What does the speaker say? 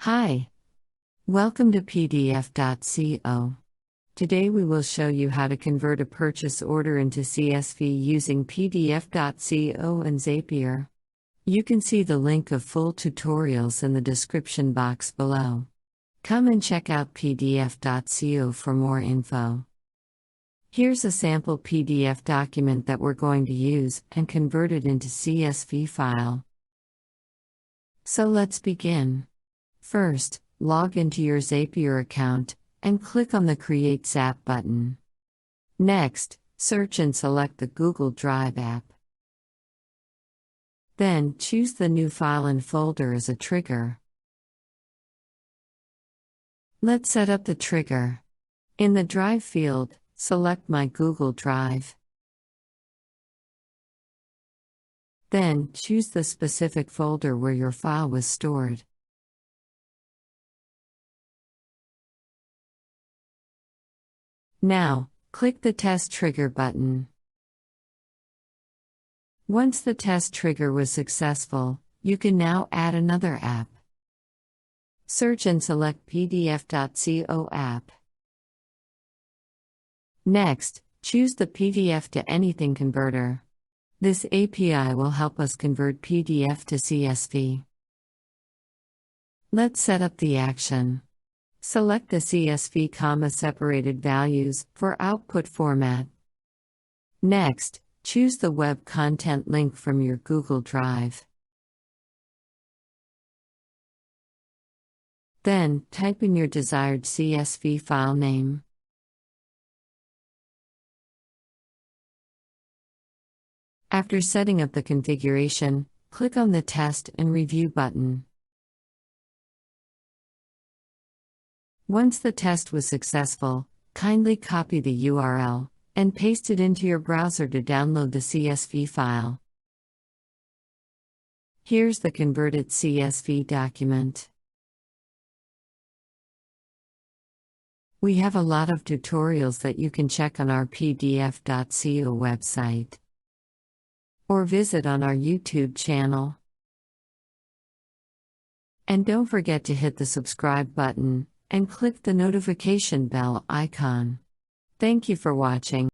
Hi, welcome to PDF.co. Today we will show you how to convert a purchase order into CSV using PDF.co and Zapier. You can see the link of full tutorials in the description box below. Come and check out PDF.co for more info. Here's a sample PDF document that we're going to use and convert it into CSV file. So let's begin. First, log into your Zapier account and click on the Create Zap button. Next, search and select the Google Drive app. Then, choose the new file and folder as a trigger. Let's set up the trigger. In the Drive field, select My Google Drive. Then, choose the specific folder where your file was stored. Now, click the Test Trigger button. Once the test trigger was successful, you can now add another app. Search and select PDF.co app. Next, choose the PDF to anything converter. This API will help us convert PDF to CSV. Let's set up the action. Select the CSV comma-separated values for output format. Next, choose the web content link from your Google Drive. Then, type in your desired CSV file name. After setting up the configuration, click on the Test and Review button. Once the test was successful, kindly copy the URL and paste it into your browser to download the CSV file. Here's the converted CSV document. We have a lot of tutorials that you can check on our PDF.co website or visit on our YouTube channel. And don't forget to hit the subscribe button and click the notification bell icon. Thank you for watching.